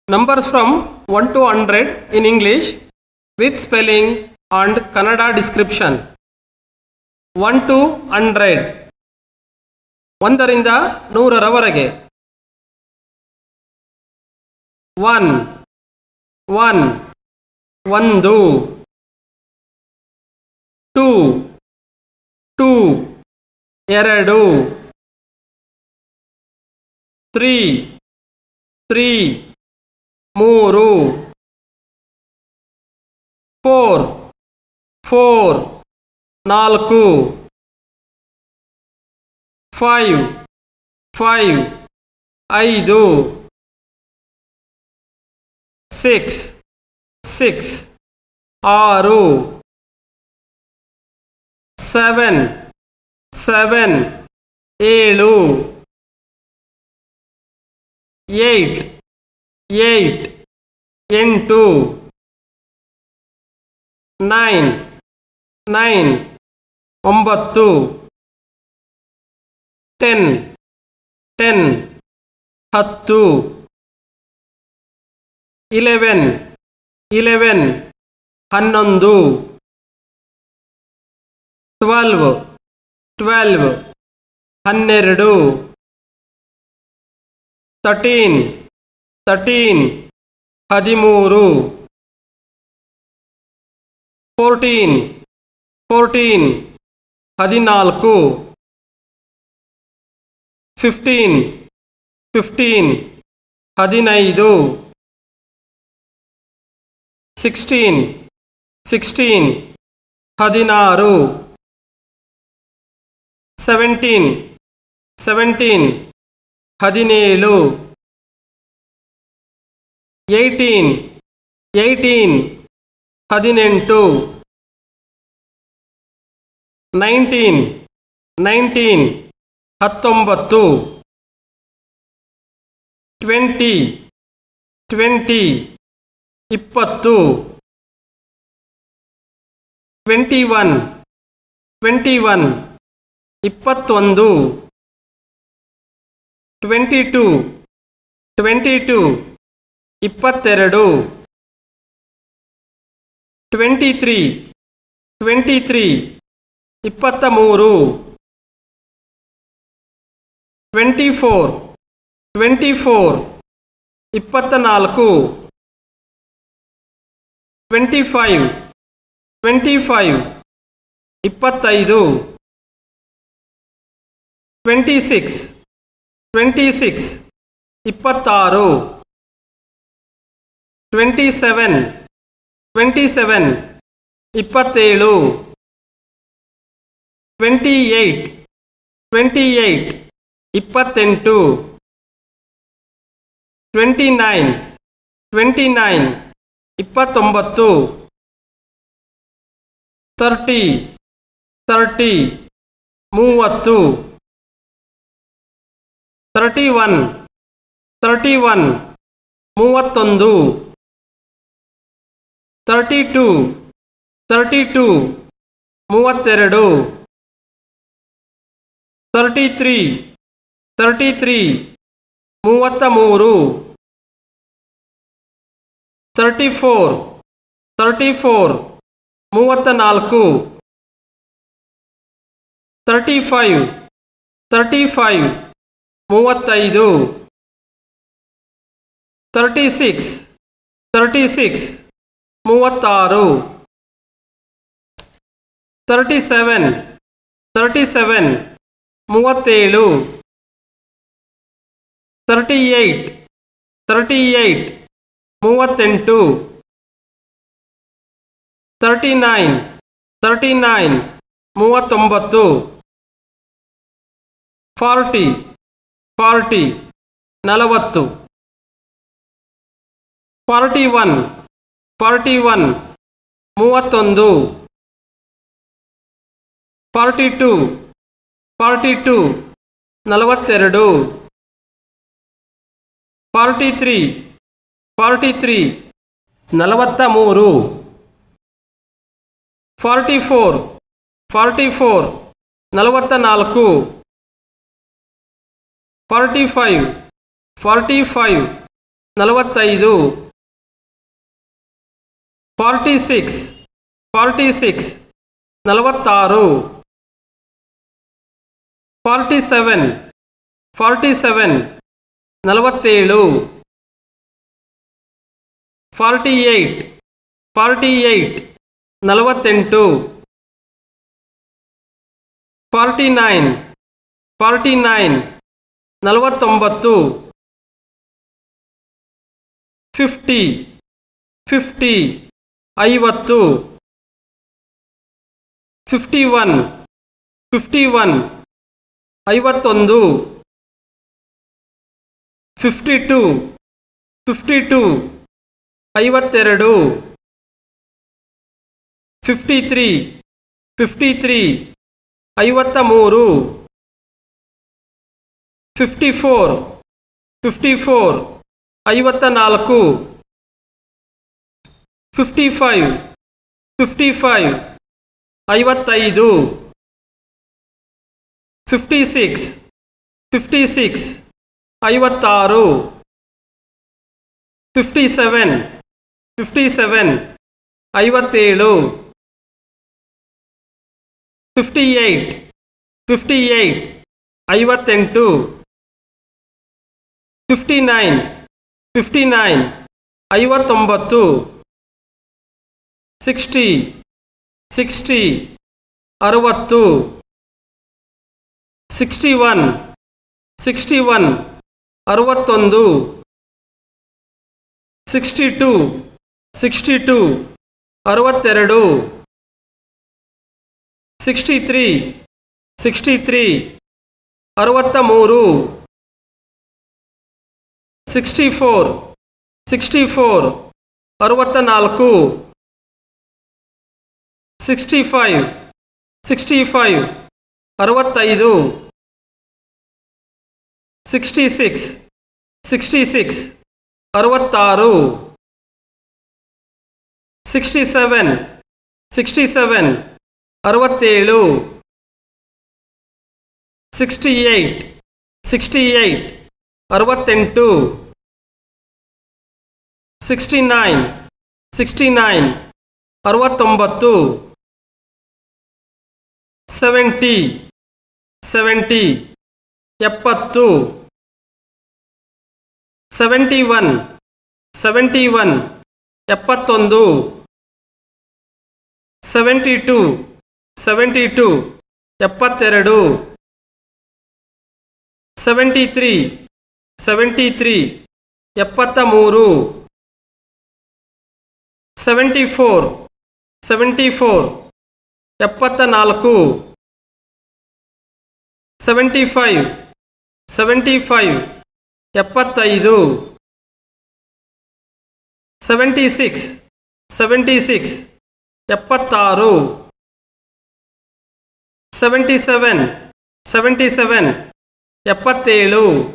Numbers from 1 to 100 in English with spelling and Kannada description. 1 to 100. ಒಂದರಿಂದ ನೂರರವರೆಗೆ. 1 1 ಒಂದು. 2 2 ಎರಡು. 3 3 ಮೂರು. 4 4 ನಾಲ್ಕು. 5 5 ಐದು. 6 6 ಆರು. 7 7 ಏಳು. 8 8 ಎಂಟು. 9 9 ಒಂಬತ್ತು. 10 10 ಹತ್ತು. 11 11 ಹನ್ನೊಂದು. 12 12 ಹನ್ನೆರಡು. 13 13 ಹದಿಮೂರು. 14 14 ಹದಿನಾಲ್ಕು. 15 15 ಹದಿನೈದು. 16 16 ಹದಿನಾರು. 17 17 ಹದಿನೇಳು. 18 18 ಹದಿನೆಂಟು. 19 19 ಹತ್ತೊಂಬತ್ತು. 20 20 ಇಪ್ಪತ್ತು. 21 21 ಇಪ್ಪತ್ತೊಂದು. 22 22 ಇಪ್ಪತ್ತೆರಡು. 23 23 ಇಪ್ಪತ್ತ ಮೂರು. 24 24 ಇಪ್ಪತ್ತ ನಾಲ್ಕು. 25 25 ಇಪ್ಪತ್ತೈದು. 26 26 ಇಪ್ಪತ್ತಾರು. 27 27 ಇಪ್ಪತ್ತೇಳು. 28 28 ಇಪ್ಪತ್ತೆಂಟು. 29 29 ಇಪ್ಪತ್ತೊಂಬತ್ತು. 30 30 ಮೂವತ್ತು. 31 31 ಮೂವತ್ತೊಂದು. 32 32 ಮೂವತ್ತೆರಡು. 33 33 ಮೂವತ್ತ ಮೂರು. 34 34 ಮೂವತ್ತ ನಾಲ್ಕು. 35 35 ಮೂವತ್ತೈದು. 36 36 ಮೂವತ್ತಾರು. 37 37 ಮೂವತ್ತೇಳು. 38 38 ಮೂವತ್ತೆಂಟು. 39 39 ಮೂವತ್ತೊಂಬತ್ತು. 40 40 ನಲವತ್ತು. 41 41 ಮೂವತ್ತೊಂದು. 42 42 ನಲವತ್ತೆರಡು. 43 43 ನಲವತ್ತ ಮೂರು. 44 44 ನಲವತ್ತ ನಾಲ್ಕು. 45 45 45 46 46 46 47 47 47 48 48 48 49 49 49 50 50 50 51 51 51 52 52 52 53 53 53 54 54 54 55 55 55 56 56 56 57 57 57 58 58 58 59 59 59 60 60 60 61 61 61 62 62 62 63 63 63 64 64 64 65 65 65 66 66 66 67 67 67 68 68 68 69 69 69 70 70 70 71 71 71 72 72 72 73 73 73 74 74 74 75 75 75 76 76 76 77 77 77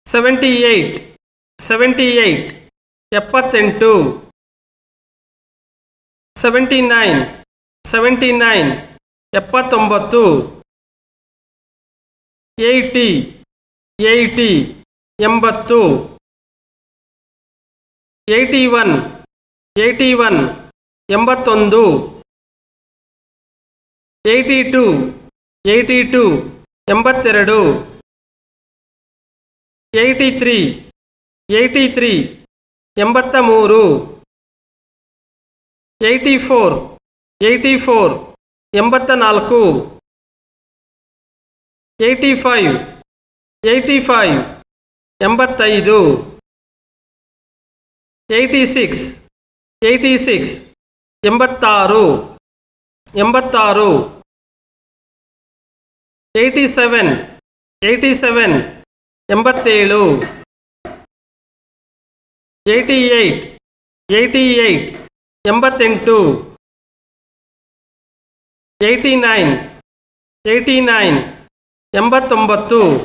78 78 78 79 79 79 80 80 80 81 81 81 82 82 82 83 83 83 84 84 84 85 85 85 86 86 86 86 87 87 87 88 88 88 89 89 89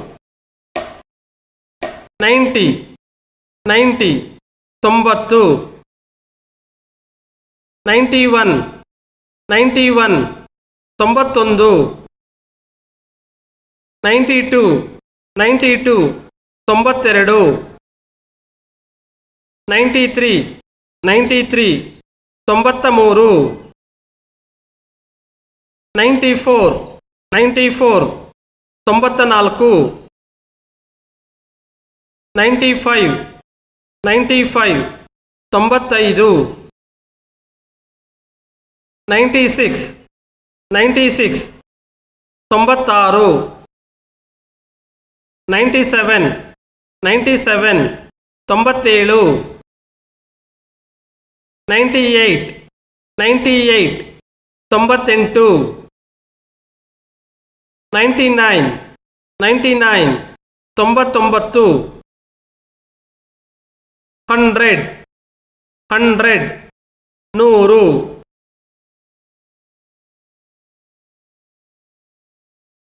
90 90 90 91 91 91 92 92 92 93 93 93 94 94 94 95 95 95 96 96 96 97 97 97 98 98 98 99 99 99 100 100 ನೂರು